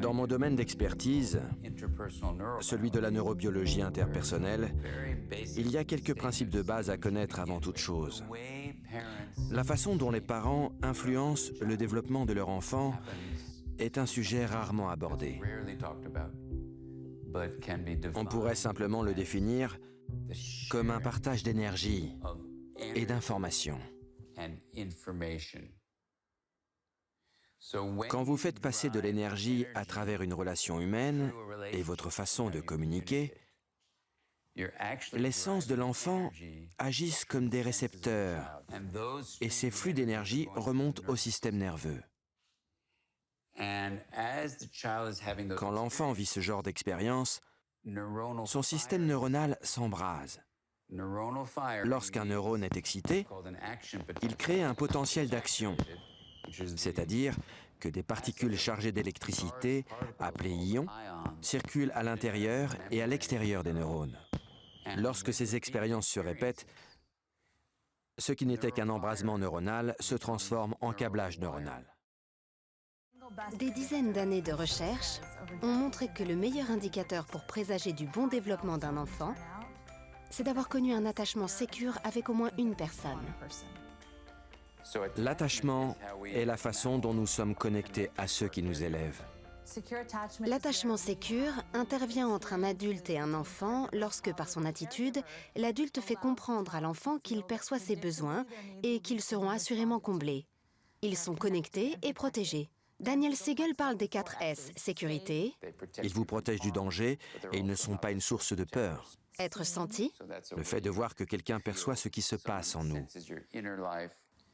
Dans mon domaine d'expertise, celui de la neurobiologie interpersonnelle, il y a quelques principes de base à connaître avant toute chose. La façon dont les parents influencent le développement de leur enfant est un sujet rarement abordé. On pourrait simplement le définir comme un partage d'énergie et d'informations. Quand vous faites passer de l'énergie à travers une relation humaine et votre façon de communiquer, les sens de l'enfant agissent comme des récepteurs et ces flux d'énergie remontent au système nerveux. Quand l'enfant vit ce genre d'expérience, son système neuronal s'embrase. Lorsqu'un neurone est excité, il crée un potentiel d'action, c'est-à-dire que des particules chargées d'électricité, appelées ions, circulent à l'intérieur et à l'extérieur des neurones. Lorsque ces expériences se répètent, ce qui n'était qu'un embrasement neuronal se transforme en câblage neuronal. Des dizaines d'années de recherche ont montré que le meilleur indicateur pour présager du bon développement d'un enfant, c'est d'avoir connu un attachement sécure avec au moins une personne. L'attachement est la façon dont nous sommes connectés à ceux qui nous élèvent. L'attachement sécure intervient entre un adulte et un enfant lorsque, par son attitude, l'adulte fait comprendre à l'enfant qu'il perçoit ses besoins et qu'ils seront assurément comblés. Ils sont connectés et protégés. Daniel Siegel parle des 4 S, sécurité. Ils vous protègent du danger et ils ne sont pas une source de peur. Être senti. Le fait de voir que quelqu'un perçoit ce qui se passe en nous.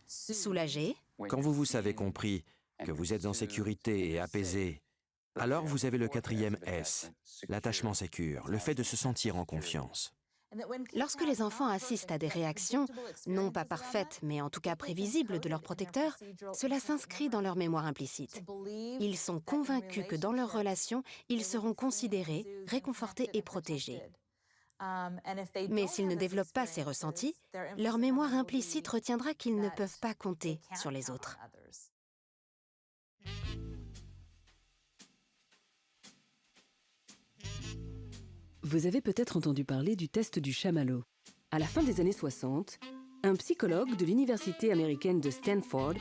Soulagé. Quand vous vous savez compris, que vous êtes en sécurité et apaisé, alors vous avez le 4e S, l'attachement sécure, le fait de se sentir en confiance. Lorsque les enfants assistent à des réactions, non pas parfaites, mais en tout cas prévisibles de leur protecteur, cela s'inscrit dans leur mémoire implicite. Ils sont convaincus que dans leur relation, ils seront considérés, réconfortés et protégés. Mais s'ils ne développent pas ces ressentis, leur mémoire implicite retiendra qu'ils ne peuvent pas compter sur les autres. Vous avez peut-être entendu parler du test du chamallow. À la fin des années 60, un psychologue de l'université américaine de Stanford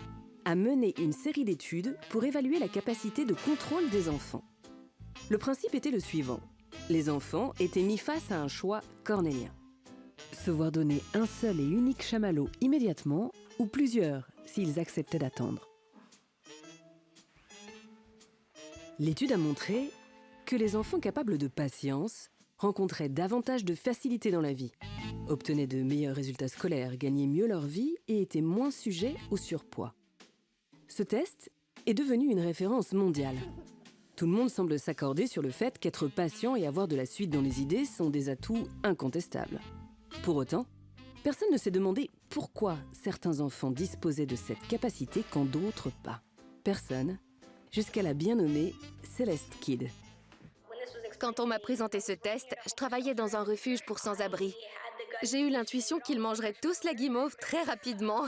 a mené une série d'études pour évaluer la capacité de contrôle des enfants. Le principe était le suivant. Les enfants étaient mis face à un choix cornélien. Se voir donner un seul et unique chamallow immédiatement ou plusieurs s'ils acceptaient d'attendre. L'étude a montré que les enfants capables de patience rencontraient davantage de facilité dans la vie, obtenaient de meilleurs résultats scolaires, gagnaient mieux leur vie et étaient moins sujets au surpoids. Ce test est devenu une référence mondiale. Tout le monde semble s'accorder sur le fait qu'être patient et avoir de la suite dans les idées sont des atouts incontestables. Pour autant, personne ne s'est demandé pourquoi certains enfants disposaient de cette capacité quand d'autres pas. Personne, jusqu'à la bien nommée Celeste Kidd. Quand on m'a présenté ce test, je travaillais dans un refuge pour sans-abri. J'ai eu l'intuition qu'ils mangeraient tous la guimauve très rapidement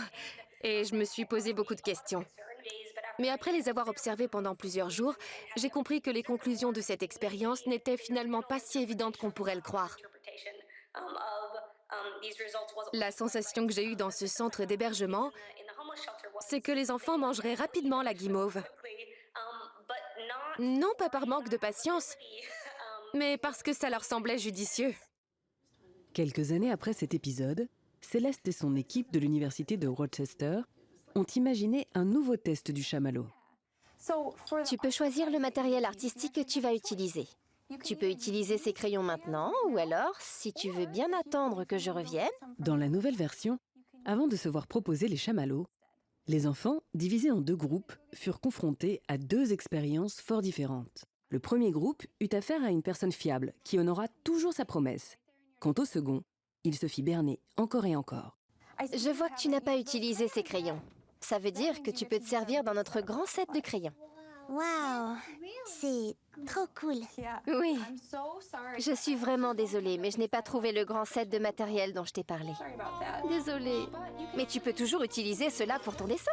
et je me suis posé beaucoup de questions. Mais après les avoir observés pendant plusieurs jours, j'ai compris que les conclusions de cette expérience n'étaient finalement pas si évidentes qu'on pourrait le croire. La sensation que j'ai eue dans ce centre d'hébergement, c'est que les enfants mangeraient rapidement la guimauve. Non pas par manque de patience, mais parce que ça leur semblait judicieux. Quelques années après cet épisode, Céleste et son équipe de l'université de Rochester ont imaginé un nouveau test du chamallow. Tu peux choisir le matériel artistique que tu vas utiliser. Tu peux utiliser ces crayons maintenant, ou alors, si tu veux bien attendre que je revienne... Dans la nouvelle version, avant de se voir proposer les chamallows, les enfants, divisés en 2 groupes, furent confrontés à 2 expériences fort différentes. Le premier groupe eut affaire à une personne fiable qui honora toujours sa promesse. Quant au second, il se fit berner encore et encore. Je vois que tu n'as pas utilisé ces crayons. Ça veut dire que tu peux te servir dans notre grand set de crayons. Waouh, c'est trop cool. Oui. Je suis vraiment désolée, mais je n'ai pas trouvé le grand set de matériel dont je t'ai parlé. Désolée. Mais tu peux toujours utiliser cela pour ton dessin.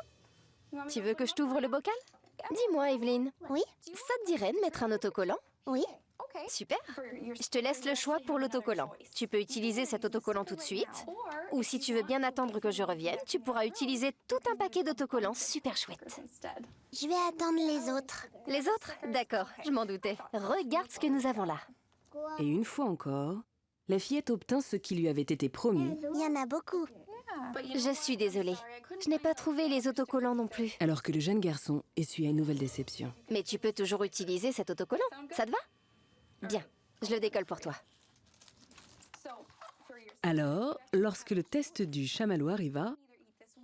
Tu veux que je t'ouvre le bocal? Dis-moi, Evelyne. Oui? Ça te dirait de mettre un autocollant? Oui? Super. Je te laisse le choix pour l'autocollant. Tu peux utiliser cet autocollant tout de suite. Ou si tu veux bien attendre que je revienne, tu pourras utiliser tout un paquet d'autocollants super chouettes. Je vais attendre les autres. Les autres? D'accord, je m'en doutais. Regarde ce que nous avons là. Et une fois encore, la fillette obtint ce qui lui avait été promis, Il y en a beaucoup. Je suis désolée. Je n'ai pas trouvé les autocollants non plus. alors que le jeune garçon essuya une nouvelle déception. Mais tu peux toujours utiliser cet autocollant. Ça te va? Bien, je le décolle pour toi. Alors, lorsque le test du chamallow arriva,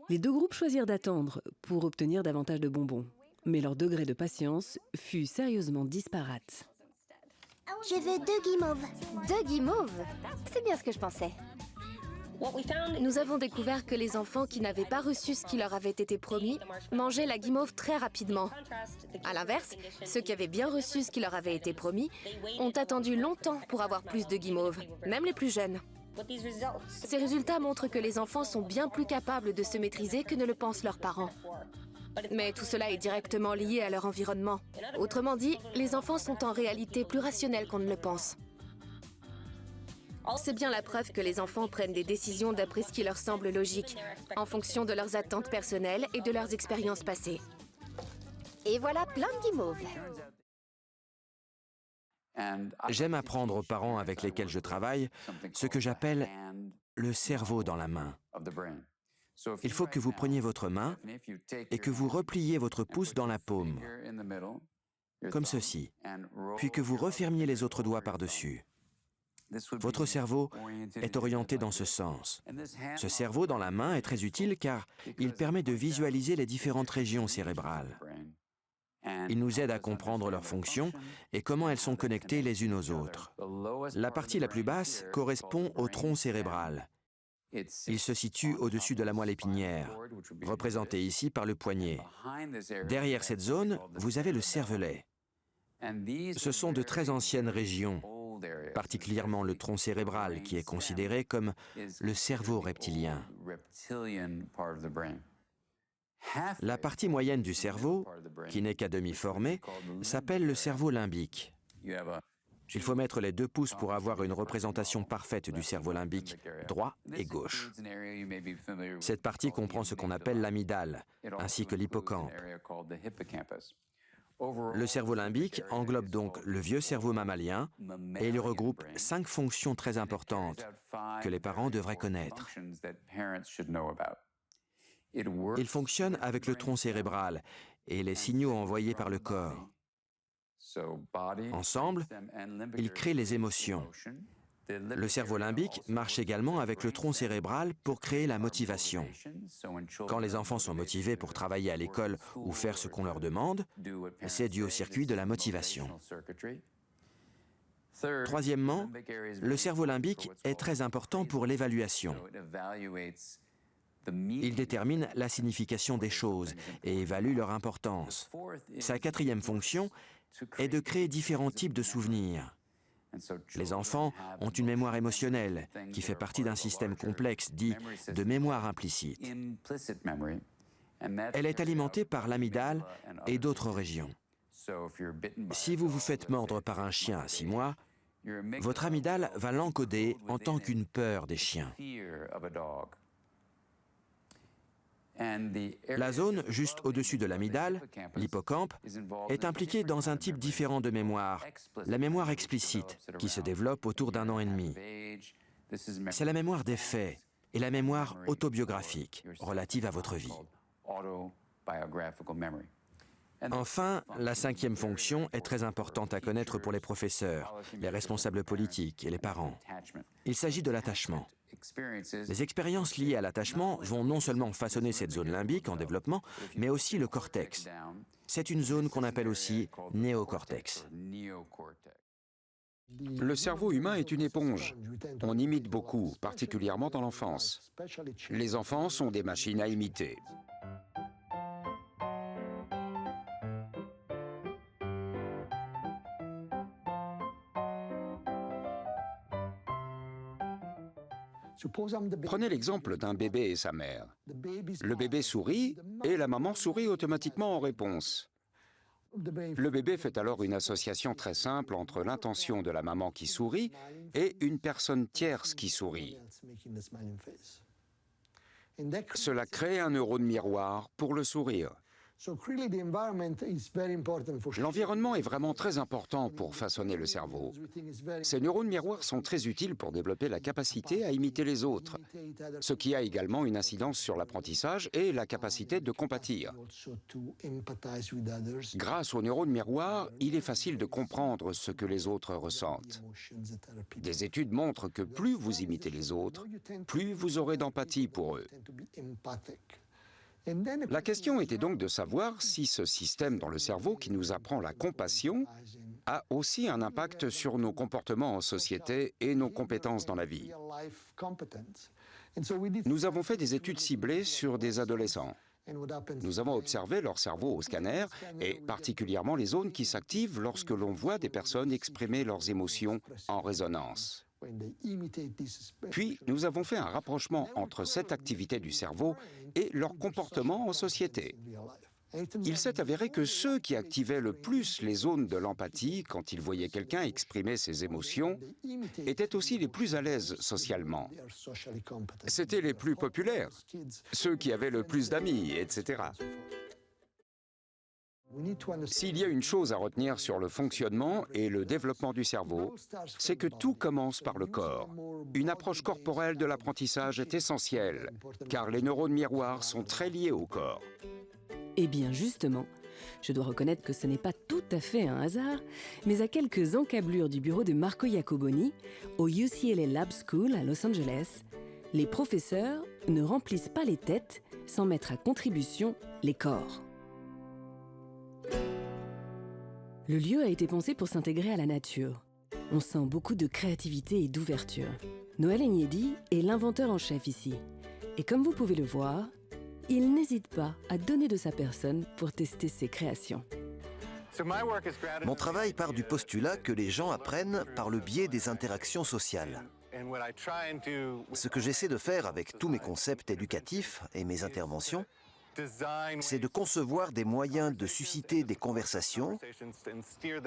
les deux groupes choisirent d'attendre pour obtenir davantage de bonbons. Mais leur degré de patience fut sérieusement disparate. Je veux 2 guimauves. 2 guimauves? C'est bien ce que je pensais. Nous avons découvert que les enfants qui n'avaient pas reçu ce qui leur avait été promis mangeaient la guimauve très rapidement. À l'inverse, ceux qui avaient bien reçu ce qui leur avait été promis ont attendu longtemps pour avoir plus de guimauves, même les plus jeunes. Ces résultats montrent que les enfants sont bien plus capables de se maîtriser que ne le pensent leurs parents. Mais tout cela est directement lié à leur environnement. Autrement dit, les enfants sont en réalité plus rationnels qu'on ne le pense. C'est bien la preuve que les enfants prennent des décisions d'après ce qui leur semble logique, en fonction de leurs attentes personnelles et de leurs expériences passées. Et voilà plein de guimauves. J'aime apprendre aux parents avec lesquels je travaille ce que j'appelle le cerveau dans la main. Il faut que vous preniez votre main et que vous repliez votre pouce dans la paume, comme ceci, puis que vous refermiez les autres doigts par-dessus. Votre cerveau est orienté dans ce sens. Ce cerveau dans la main est très utile car il permet de visualiser les différentes régions cérébrales. Il nous aide à comprendre leurs fonctions et comment elles sont connectées les unes aux autres. La partie la plus basse correspond au tronc cérébral. Il se situe au-dessus de la moelle épinière, représentée ici par le poignet. Derrière cette zone, vous avez le cervelet. Ce sont de très anciennes régions, particulièrement le tronc cérébral qui est considéré comme le cerveau reptilien. La partie moyenne du cerveau, qui n'est qu'à demi formée, s'appelle le cerveau limbique. Il faut mettre les 2 pouces pour avoir une représentation parfaite du cerveau limbique, droit et gauche. Cette partie comprend ce qu'on appelle l'amygdale, ainsi que l'hippocampe. Le cerveau limbique englobe donc le vieux cerveau mammalien et il regroupe 5 fonctions très importantes que les parents devraient connaître. Il fonctionne avec le tronc cérébral et les signaux envoyés par le corps. Ensemble, ils créent les émotions. Le cerveau limbique marche également avec le tronc cérébral pour créer la motivation. Quand les enfants sont motivés pour travailler à l'école ou faire ce qu'on leur demande, c'est dû au circuit de la motivation. Troisièmement, le cerveau limbique est très important pour l'évaluation. Il détermine la signification des choses et évalue leur importance. Sa 4e fonction est de créer différents types de souvenirs. Les enfants ont une mémoire émotionnelle qui fait partie d'un système complexe dit de mémoire implicite. Elle est alimentée par l'amygdale et d'autres régions. Si vous vous faites mordre par un chien à 6 mois, votre amygdale va l'encoder en tant qu'une peur des chiens. La zone juste au-dessus de l'amygdale, l'hippocampe, est impliquée dans un type différent de mémoire, la mémoire explicite, qui se développe autour d'1 an et demi. C'est la mémoire des faits et la mémoire autobiographique, relative à votre vie. Enfin, la 5e fonction est très importante à connaître pour les professeurs, les responsables politiques et les parents. Il s'agit de l'attachement. Les expériences liées à l'attachement vont non seulement façonner cette zone limbique en développement, mais aussi le cortex. C'est une zone qu'on appelle aussi néocortex. Le cerveau humain est une éponge. On imite beaucoup, particulièrement dans l'enfance. Les enfants sont des machines à imiter. Prenez l'exemple d'un bébé et sa mère. Le bébé sourit et la maman sourit automatiquement en réponse. Le bébé fait alors une association très simple entre l'intention de la maman qui sourit et une personne tierce qui sourit. Cela crée un neurone miroir pour le sourire. L'environnement est vraiment très important pour façonner le cerveau. Ces neurones miroirs sont très utiles pour développer la capacité à imiter les autres, ce qui a également une incidence sur l'apprentissage et la capacité de compatir. Grâce aux neurones miroirs, il est facile de comprendre ce que les autres ressentent. Des études montrent que plus vous imitez les autres, plus vous aurez d'empathie pour eux. La question était donc de savoir si ce système dans le cerveau qui nous apprend la compassion a aussi un impact sur nos comportements en société et nos compétences dans la vie. Nous avons fait des études ciblées sur des adolescents. Nous avons observé leur cerveau au scanner et particulièrement les zones qui s'activent lorsque l'on voit des personnes exprimer leurs émotions en résonance. Puis, nous avons fait un rapprochement entre cette activité du cerveau et leur comportement en société. Il s'est avéré que ceux qui activaient le plus les zones de l'empathie quand ils voyaient quelqu'un exprimer ses émotions étaient aussi les plus à l'aise socialement. C'étaient les plus populaires, ceux qui avaient le plus d'amis, etc. S'il y a une chose à retenir sur le fonctionnement et le développement du cerveau, c'est que tout commence par le corps. Une approche corporelle de l'apprentissage est essentielle, car les neurones miroirs sont très liés au corps. Eh bien justement, je dois reconnaître que ce n'est pas tout à fait un hasard, mais à quelques encablures du bureau de Marco Iacoboni, au UCLA Lab School à Los Angeles, les professeurs ne remplissent pas les têtes sans mettre à contribution les corps. Le lieu a été pensé pour s'intégrer à la nature. On sent beaucoup de créativité et d'ouverture. Noël Agnedi est l'inventeur en chef ici. Et comme vous pouvez le voir, il n'hésite pas à donner de sa personne pour tester ses créations. Mon travail part du postulat que les gens apprennent par le biais des interactions sociales. Ce que j'essaie de faire avec tous mes concepts éducatifs et mes interventions, c'est de concevoir des moyens de susciter des conversations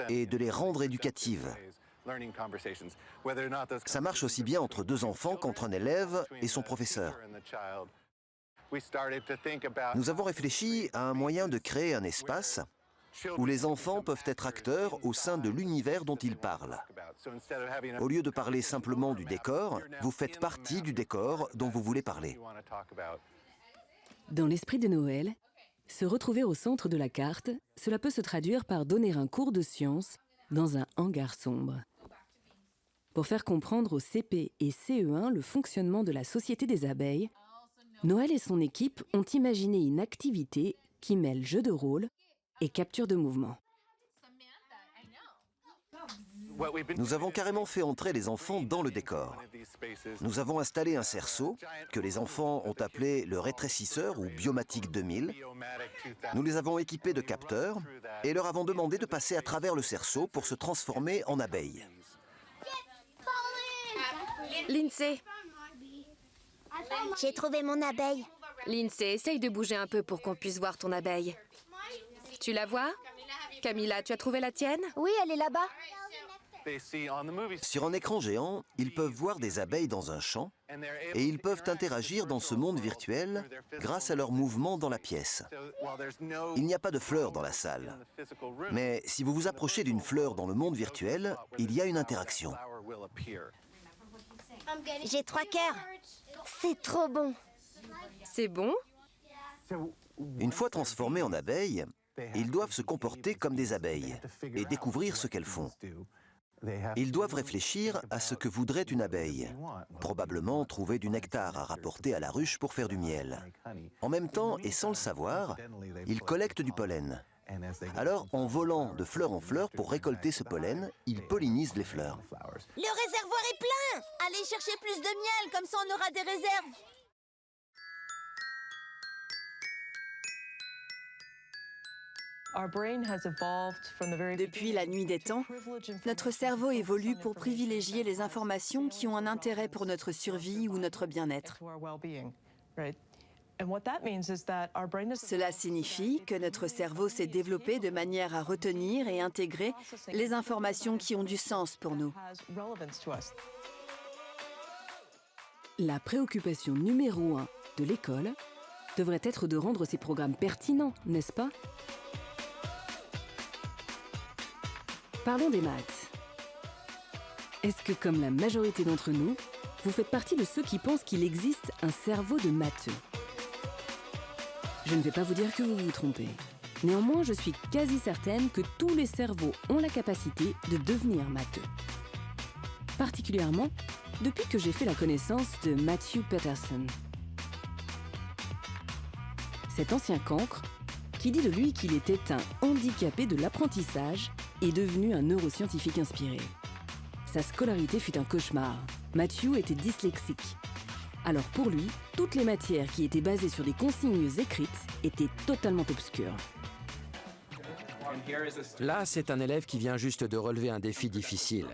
et de les rendre éducatives. Ça marche aussi bien entre deux enfants qu'entre un élève et son professeur. Nous avons réfléchi à un moyen de créer un espace où les enfants peuvent être acteurs au sein de l'univers dont ils parlent. Au lieu de parler simplement du décor, vous faites partie du décor dont vous voulez parler. Dans l'esprit de Noël, se retrouver au centre de la carte, cela peut se traduire par donner un cours de sciences dans un hangar sombre. Pour faire comprendre aux CP et CE1 le fonctionnement de la Société des abeilles, Noël et son équipe ont imaginé une activité qui mêle jeu de rôle et capture de mouvement. Nous avons carrément fait entrer les enfants dans le décor. Nous avons installé un cerceau que les enfants ont appelé le rétrécisseur ou Biomatic 2000. Nous les avons équipés de capteurs et leur avons demandé de passer à travers le cerceau pour se transformer en abeilles. Lindsay, J'ai trouvé mon abeille. Lindsay, essaye de bouger un peu pour qu'on puisse voir ton abeille. Tu la vois? Camilla, tu as trouvé la tienne? Oui, elle est là-bas. Sur un écran géant, ils peuvent voir des abeilles dans un champ et ils peuvent interagir dans ce monde virtuel grâce à leurs mouvements dans la pièce. Il n'y a pas de fleurs dans la salle, mais si vous vous approchez d'une fleur dans le monde virtuel, il y a une interaction. J'ai 3 cœurs. C'est trop bon. C'est bon? Une fois transformés en abeilles, ils doivent se comporter comme des abeilles et découvrir ce qu'elles font. Ils doivent réfléchir à ce que voudrait une abeille, probablement trouver du nectar à rapporter à la ruche pour faire du miel. En même temps, et sans le savoir, ils collectent du pollen. Alors, en volant de fleur en fleur pour récolter ce pollen, ils pollinisent les fleurs. Le réservoir est plein. Allez chercher plus de miel, comme ça on aura des réserves. Depuis la nuit des temps, notre cerveau évolue pour privilégier les informations qui ont un intérêt pour notre survie ou notre bien-être. Cela signifie que notre cerveau s'est développé de manière à retenir et intégrer les informations qui ont du sens pour nous. La préoccupation numéro 1 de l'école devrait être de rendre ces programmes pertinents, n'est-ce pas? Parlons des maths. Est-ce que, comme la majorité d'entre nous, vous faites partie de ceux qui pensent qu'il existe un cerveau de matheux? Je ne vais pas vous dire que vous vous trompez. Néanmoins, je suis quasi certaine que tous les cerveaux ont la capacité de devenir matheux. Particulièrement depuis que j'ai fait la connaissance de Matthew Peterson. Cet ancien cancre, qui dit de lui qu'il était un handicapé de l'apprentissage, est devenu un neuroscientifique inspiré. Sa scolarité fut un cauchemar. Matthew était dyslexique. Alors pour lui, toutes les matières qui étaient basées sur des consignes écrites étaient totalement obscures. Là, c'est un élève qui vient juste de relever un défi difficile.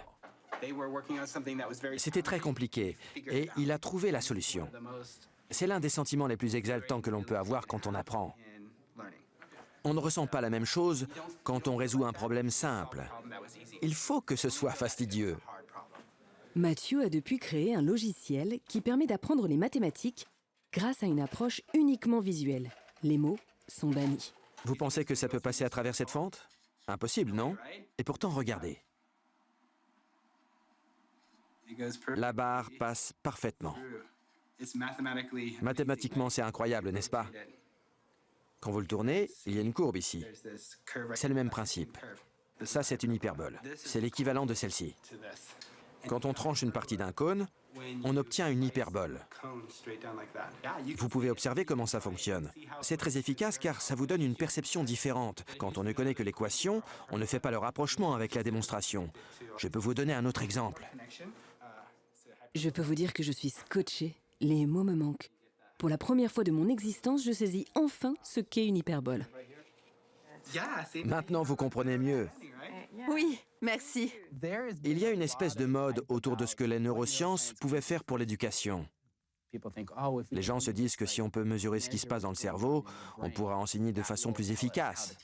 C'était très compliqué et il a trouvé la solution. C'est l'un des sentiments les plus exaltants que l'on peut avoir quand on apprend. On ne ressent pas la même chose quand on résout un problème simple. Il faut que ce soit fastidieux. Matthew a depuis créé un logiciel qui permet d'apprendre les mathématiques grâce à une approche uniquement visuelle. Les mots sont bannis. Vous pensez que ça peut passer à travers cette fente? Impossible, non? Et pourtant, regardez. La barre passe parfaitement. Mathématiquement, c'est incroyable, n'est-ce pas? Quand vous le tournez, il y a une courbe ici. C'est le même principe. Ça, c'est une hyperbole. C'est l'équivalent de celle-ci. Quand on tranche une partie d'un cône, on obtient une hyperbole. Vous pouvez observer comment ça fonctionne. C'est très efficace car ça vous donne une perception différente. Quand on ne connaît que l'équation, on ne fait pas le rapprochement avec la démonstration. Je peux vous donner un autre exemple. Je peux vous dire que je suis scotché. Les mots me manquent. Pour la première fois de mon existence, je saisis enfin ce qu'est une hyperbole. Maintenant, vous comprenez mieux. Oui, merci. Il y a une espèce de mode autour de ce que les neurosciences pouvaient faire pour l'éducation. Les gens se disent que si on peut mesurer ce qui se passe dans le cerveau, on pourra enseigner de façon plus efficace.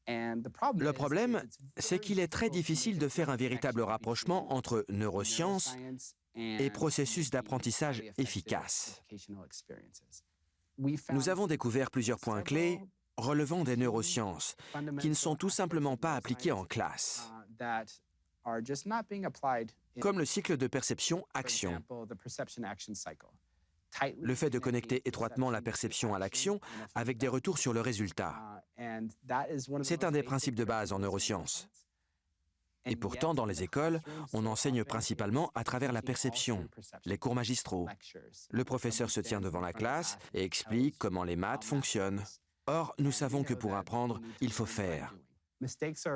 Le problème, c'est qu'il est très difficile de faire un véritable rapprochement entre neurosciences et processus d'apprentissage efficace. Nous avons découvert plusieurs points clés relevant des neurosciences, qui ne sont tout simplement pas appliqués en classe, comme le cycle de perception-action. Le fait de connecter étroitement la perception à l'action avec des retours sur le résultat. C'est un des principes de base en neurosciences. Et pourtant, dans les écoles, on enseigne principalement à travers la perception, les cours magistraux. Le professeur se tient devant la classe et explique comment les maths fonctionnent. Or, nous savons que pour apprendre, il faut faire.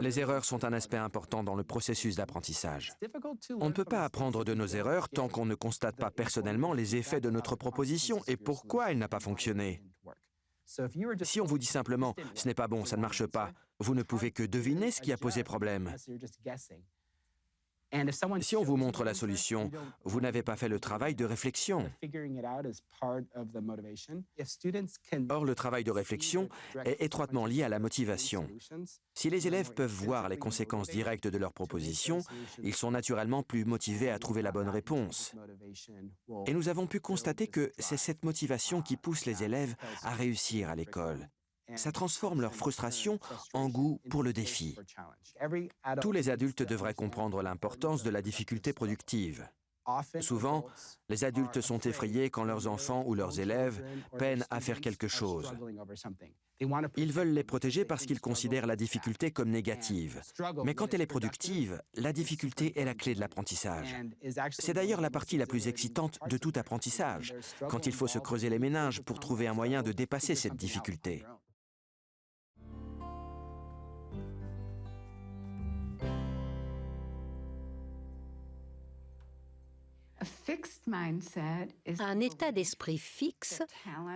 Les erreurs sont un aspect important dans le processus d'apprentissage. On ne peut pas apprendre de nos erreurs tant qu'on ne constate pas personnellement les effets de notre proposition et pourquoi elle n'a pas fonctionné. Si on vous dit simplement « ce n'est pas bon, ça ne marche pas », vous ne pouvez que deviner ce qui a posé problème. Si on vous montre la solution, vous n'avez pas fait le travail de réflexion. Or, le travail de réflexion est étroitement lié à la motivation. Si les élèves peuvent voir les conséquences directes de leurs propositions, ils sont naturellement plus motivés à trouver la bonne réponse. Et nous avons pu constater que c'est cette motivation qui pousse les élèves à réussir à l'école. Ça transforme leur frustration en goût pour le défi. Tous les adultes devraient comprendre l'importance de la difficulté productive. Souvent, les adultes sont effrayés quand leurs enfants ou leurs élèves peinent à faire quelque chose. Ils veulent les protéger parce qu'ils considèrent la difficulté comme négative. Mais quand elle est productive, la difficulté est la clé de l'apprentissage. C'est d'ailleurs la partie la plus excitante de tout apprentissage, quand il faut se creuser les méninges pour trouver un moyen de dépasser cette difficulté. Un état d'esprit fixe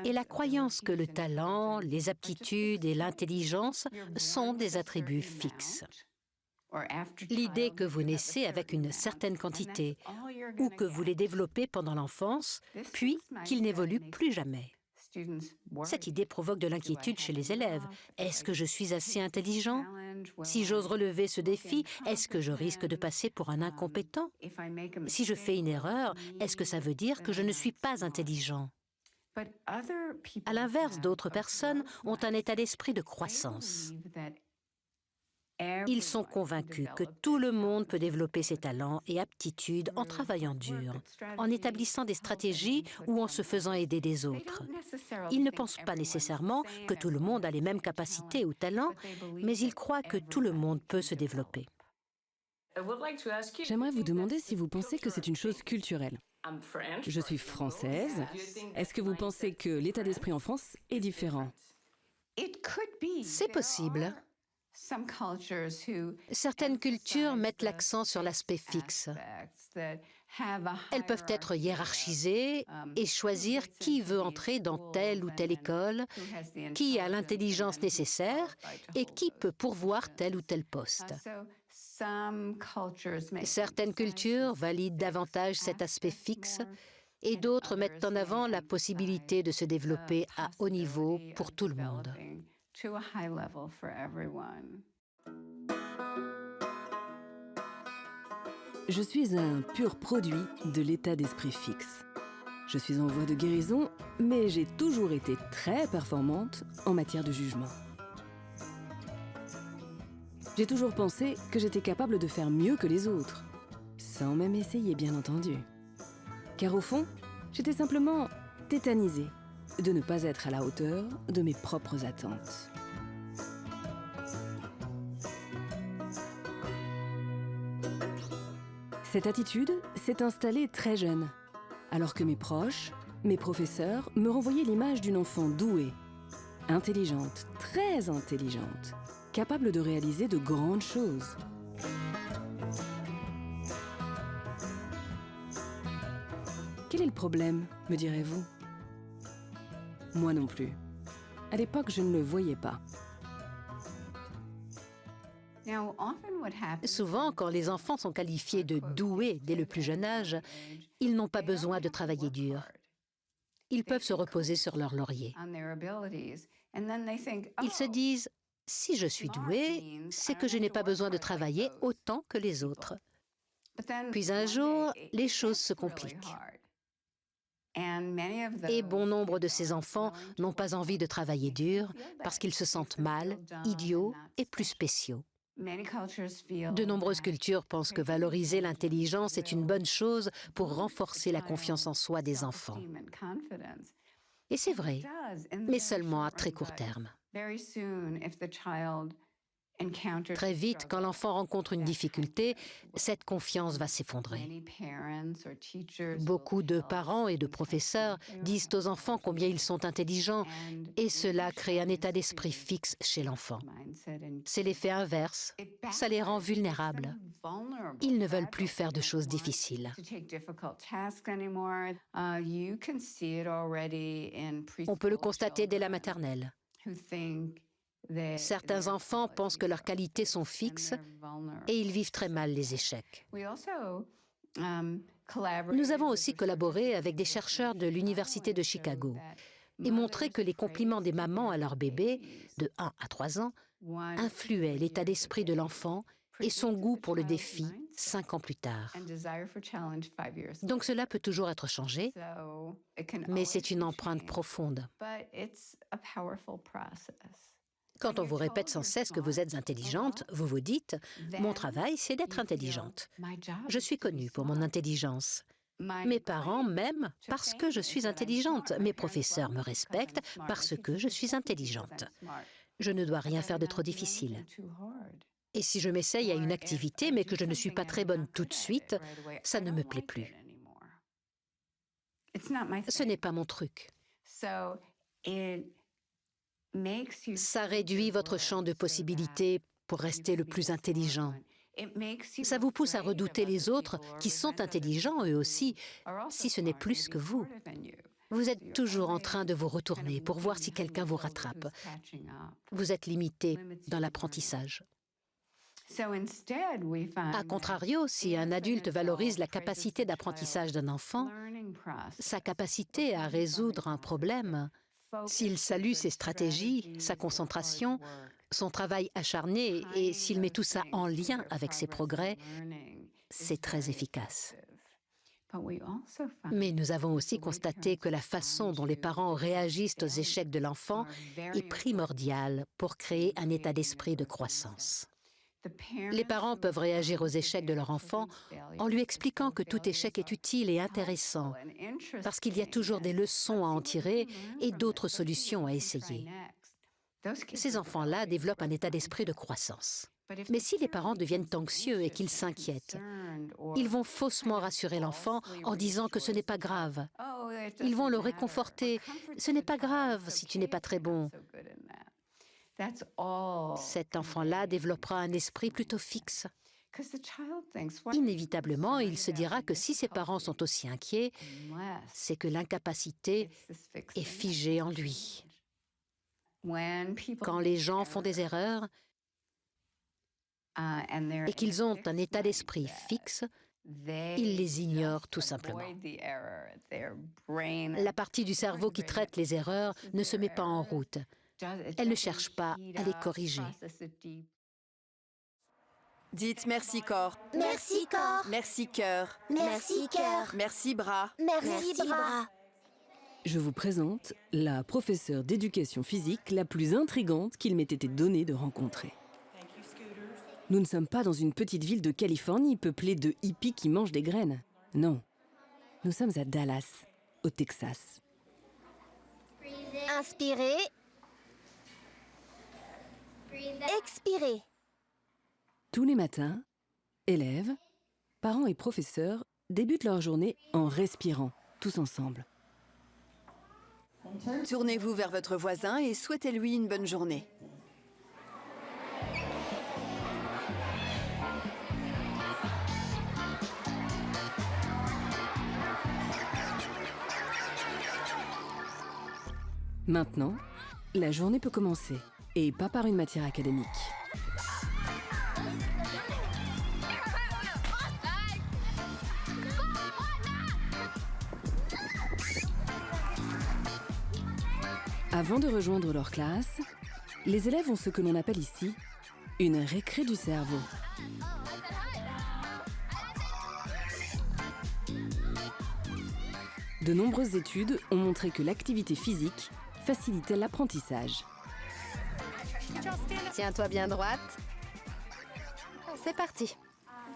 est la croyance que le talent, les aptitudes et l'intelligence sont des attributs fixes. L'idée que vous naissez avec une certaine quantité ou que vous les développez pendant l'enfance, puis qu'ils n'évoluent plus jamais. Cette idée provoque de l'inquiétude chez les élèves. Est-ce que je suis assez intelligent? Si j'ose relever ce défi, est-ce que je risque de passer pour un incompétent? Si je fais une erreur, est-ce que ça veut dire que je ne suis pas intelligent? À l'inverse, d'autres personnes ont un état d'esprit de croissance. Ils sont convaincus que tout le monde peut développer ses talents et aptitudes en travaillant dur, en établissant des stratégies ou en se faisant aider des autres. Ils ne pensent pas nécessairement que tout le monde a les mêmes capacités ou talents, mais ils croient que tout le monde peut se développer. J'aimerais vous demander si vous pensez que c'est une chose culturelle. Je suis française. Est-ce que vous pensez que l'état d'esprit en France est différent? C'est possible. Certaines cultures mettent l'accent sur l'aspect fixe. Elles peuvent être hiérarchisées et choisir qui veut entrer dans telle ou telle école, qui a l'intelligence nécessaire et qui peut pourvoir tel ou tel poste. Certaines cultures valident davantage cet aspect fixe et d'autres mettent en avant la possibilité de se développer à haut niveau pour tout le monde. Je suis un pur produit de l'état d'esprit fixe. Je suis en voie de guérison, mais j'ai toujours été très performante en matière de jugement. J'ai toujours pensé que j'étais capable de faire mieux que les autres, sans même essayer, bien entendu. Car au fond, j'étais simplement tétanisée de ne pas être à la hauteur de mes propres attentes. Cette attitude s'est installée très jeune, alors que mes proches, mes professeurs, me renvoyaient l'image d'une enfant douée, intelligente, très intelligente, capable de réaliser de grandes choses. Quel est le problème, me direz-vous? Moi non plus. À l'époque, je ne le voyais pas. Souvent, quand les enfants sont qualifiés de doués dès le plus jeune âge, ils n'ont pas besoin de travailler dur. Ils peuvent se reposer sur leur laurier. Ils se disent, si je suis doué, c'est que je n'ai pas besoin de travailler autant que les autres. Puis un jour, les choses se compliquent. Et bon nombre de ces enfants n'ont pas envie de travailler dur parce qu'ils se sentent mal, idiots et plus spéciaux. De nombreuses cultures pensent que valoriser l'intelligence est une bonne chose pour renforcer la confiance en soi des enfants. Et c'est vrai, mais seulement à très court terme. Très vite, quand l'enfant rencontre une difficulté, cette confiance va s'effondrer. Beaucoup de parents et de professeurs disent aux enfants combien ils sont intelligents et cela crée un état d'esprit fixe chez l'enfant. C'est l'effet inverse, ça les rend vulnérables. Ils ne veulent plus faire de choses difficiles. On peut le constater dès la maternelle. Certains enfants pensent que leurs qualités sont fixes et ils vivent très mal les échecs. Nous avons aussi collaboré avec des chercheurs de l'Université de Chicago et montré que les compliments des mamans à leur bébé, de 1 à 3 ans, influaient l'état d'esprit de l'enfant et son goût pour le défi 5 ans plus tard. Donc cela peut toujours être changé, mais c'est une empreinte profonde. Quand on vous répète sans cesse que vous êtes intelligente, vous vous dites « Mon travail, c'est d'être intelligente. Je suis connue pour mon intelligence. Mes parents m'aiment parce que je suis intelligente. Mes professeurs me respectent parce que je suis intelligente. Je ne dois rien faire de trop difficile. Et si je m'essaye à une activité mais que je ne suis pas très bonne tout de suite, ça ne me plaît plus. Ce n'est pas mon truc. » Ça réduit votre champ de possibilités pour rester le plus intelligent. Ça vous pousse à redouter les autres qui sont intelligents eux aussi, si ce n'est plus que vous. Vous êtes toujours en train de vous retourner pour voir si quelqu'un vous rattrape. Vous êtes limité dans l'apprentissage. A contrario, si un adulte valorise la capacité d'apprentissage d'un enfant, sa capacité à résoudre un problème, s'il salue ses stratégies, sa concentration, son travail acharné et s'il met tout ça en lien avec ses progrès, c'est très efficace. Mais nous avons aussi constaté que la façon dont les parents réagissent aux échecs de l'enfant est primordiale pour créer un état d'esprit de croissance. Les parents peuvent réagir aux échecs de leur enfant en lui expliquant que tout échec est utile et intéressant, parce qu'il y a toujours des leçons à en tirer et d'autres solutions à essayer. Ces enfants-là développent un état d'esprit de croissance. Mais si les parents deviennent anxieux et qu'ils s'inquiètent, ils vont faussement rassurer l'enfant en disant que ce n'est pas grave. Ils vont le réconforter. Ce n'est pas grave si tu n'es pas très bon. Cet enfant-là développera un esprit plutôt fixe. Inévitablement, il se dira que si ses parents sont aussi inquiets, c'est que l'incapacité est figée en lui. Quand les gens font des erreurs et qu'ils ont un état d'esprit fixe, ils les ignorent tout simplement. La partie du cerveau qui traite les erreurs ne se met pas en route. Elle ne cherche pas à les corriger. Dites merci corps. Merci corps. Merci cœur. Merci cœur. Merci bras. Merci bras. Je vous présente la professeure d'éducation physique la plus intrigante qu'il m'ait été donné de rencontrer. Nous ne sommes pas dans une petite ville de Californie peuplée de hippies qui mangent des graines. Non, nous sommes à Dallas, au Texas. Inspirez. Expirez. Tous les matins, élèves, parents et professeurs débutent leur journée en respirant, tous ensemble. Tournez-vous vers votre voisin et souhaitez-lui une bonne journée. Maintenant, la journée peut commencer, et pas par une matière académique. Avant de rejoindre leur classe, les élèves ont ce que l'on appelle ici une récré du cerveau. De nombreuses études ont montré que l'activité physique facilitait l'apprentissage. Tiens-toi bien droite. C'est parti.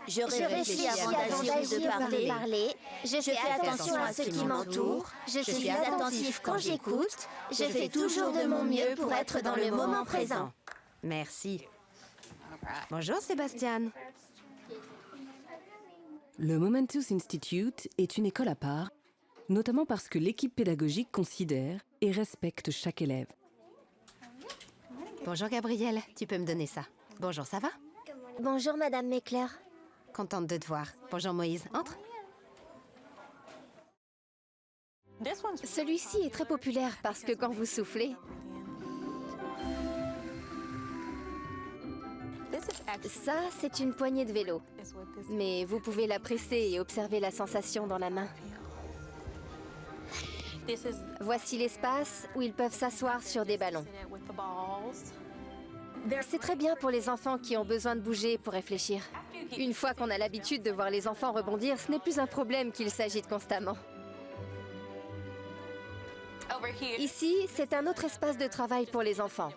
Je réfléchis avant d'agir, de parler. Je fais attention à ce qui m'entoure. Je suis attentif quand j'écoute. Je fais toujours de mon mieux pour être dans le moment présent. Merci. Bonjour Sébastien. Le Momentous Institute est une école à part, notamment parce que l'équipe pédagogique considère et respecte chaque élève. Bonjour Gabrielle, tu peux me donner ça. Bonjour, ça va? Bonjour Madame Meckler. Contente de te voir. Bonjour Moïse, entre. Celui-ci est très populaire parce que quand vous soufflez, ça, c'est une poignée de vélo. Mais vous pouvez la presser et observer la sensation dans la main. Voici l'espace où ils peuvent s'asseoir sur des ballons. C'est très bien pour les enfants qui ont besoin de bouger pour réfléchir. Une fois qu'on a l'habitude de voir les enfants rebondir, ce n'est plus un problème qu'ils s'agitent constamment. Ici, c'est un autre espace de travail pour les enfants.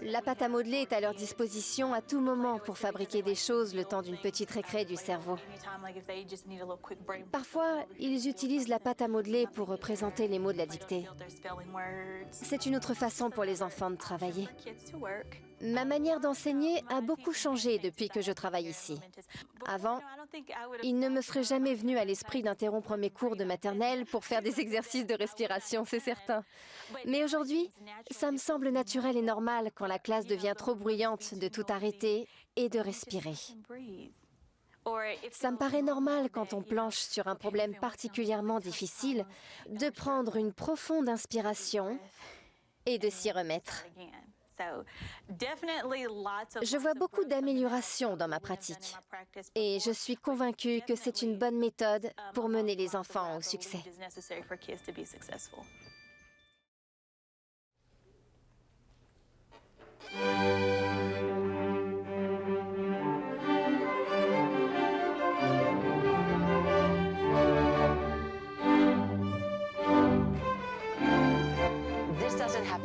La pâte à modeler est à leur disposition à tout moment pour fabriquer des choses le temps d'une petite récré du cerveau. Parfois, ils utilisent la pâte à modeler pour représenter les mots de la dictée. C'est une autre façon pour les enfants de travailler. Ma manière d'enseigner a beaucoup changé depuis que je travaille ici. Avant, il ne me serait jamais venu à l'esprit d'interrompre mes cours de maternelle pour faire des exercices de respiration, c'est certain. Mais aujourd'hui, ça me semble naturel et normal quand la classe devient trop bruyante de tout arrêter et de respirer. Ça me paraît normal quand on planche sur un problème particulièrement difficile de prendre une profonde inspiration et de s'y remettre. Je vois beaucoup d'améliorations dans ma pratique et je suis convaincue que c'est une bonne méthode pour mener les enfants au succès.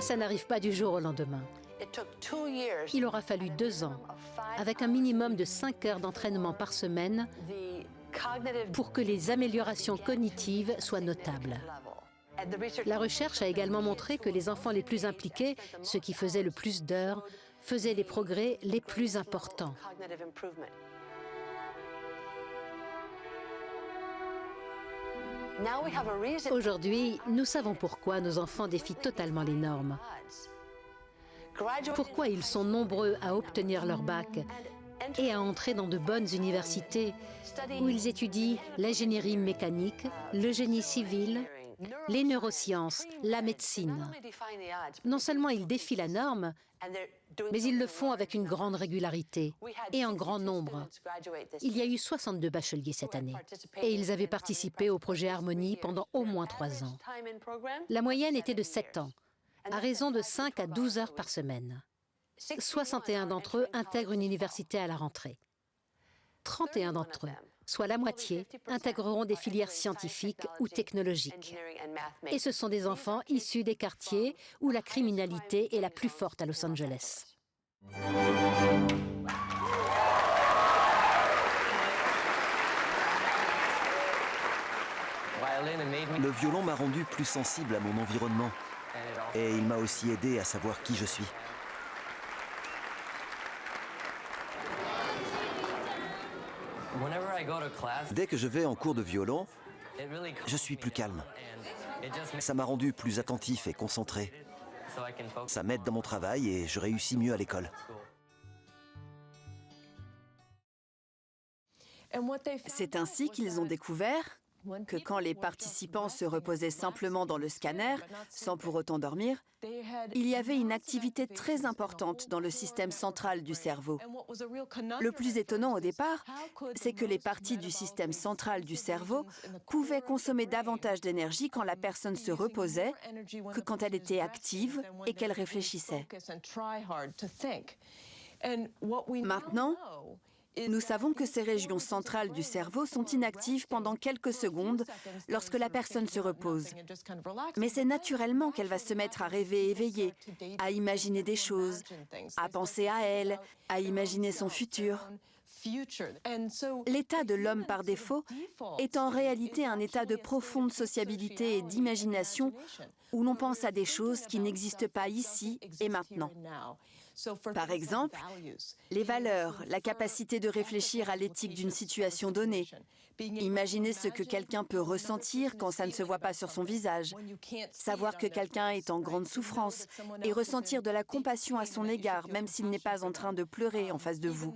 Ça n'arrive pas du jour au lendemain. Il aura fallu 2 ans, avec un minimum de 5 heures d'entraînement par semaine, pour que les améliorations cognitives soient notables. La recherche a également montré que les enfants les plus impliqués, ceux qui faisaient le plus d'heures, faisaient les progrès les plus importants. Aujourd'hui, nous savons pourquoi nos enfants défient totalement les normes. Pourquoi ils sont nombreux à obtenir leur bac et à entrer dans de bonnes universités où ils étudient l'ingénierie mécanique, le génie civil, les neurosciences, la médecine. Non seulement ils défient la norme, mais ils le font avec une grande régularité et en grand nombre. Il y a eu 62 bacheliers cette année et ils avaient participé au projet Harmonie pendant au moins 3 ans. La moyenne était de 7 ans, à raison de 5 à 12 heures par semaine. 61 d'entre eux intègrent une université à la rentrée. 31 d'entre eux, soit la moitié, intégreront des filières scientifiques ou technologiques. Et ce sont des enfants issus des quartiers où la criminalité est la plus forte à Los Angeles. Le violon m'a rendu plus sensible à mon environnement et il m'a aussi aidé à savoir qui je suis. Dès que je vais en cours de violon, je suis plus calme. Ça m'a rendu plus attentif et concentré. Ça m'aide dans mon travail et je réussis mieux à l'école. C'est ainsi qu'ils ont découvert que quand les participants se reposaient simplement dans le scanner, sans pour autant dormir, il y avait une activité très importante dans le système central du cerveau. Le plus étonnant au départ, c'est que les parties du système central du cerveau pouvaient consommer davantage d'énergie quand la personne se reposait que quand elle était active et qu'elle réfléchissait. Maintenant, nous savons que ces régions centrales du cerveau sont inactives pendant quelques secondes lorsque la personne se repose. Mais c'est naturellement qu'elle va se mettre à rêver éveillée, à imaginer des choses, à penser à elle, à imaginer son futur. L'état de l'homme par défaut est en réalité un état de profonde sociabilité et d'imagination où l'on pense à des choses qui n'existent pas ici et maintenant. Par exemple, les valeurs, la capacité de réfléchir à l'éthique d'une situation donnée, imaginer ce que quelqu'un peut ressentir quand ça ne se voit pas sur son visage, savoir que quelqu'un est en grande souffrance et ressentir de la compassion à son égard, même s'il n'est pas en train de pleurer en face de vous.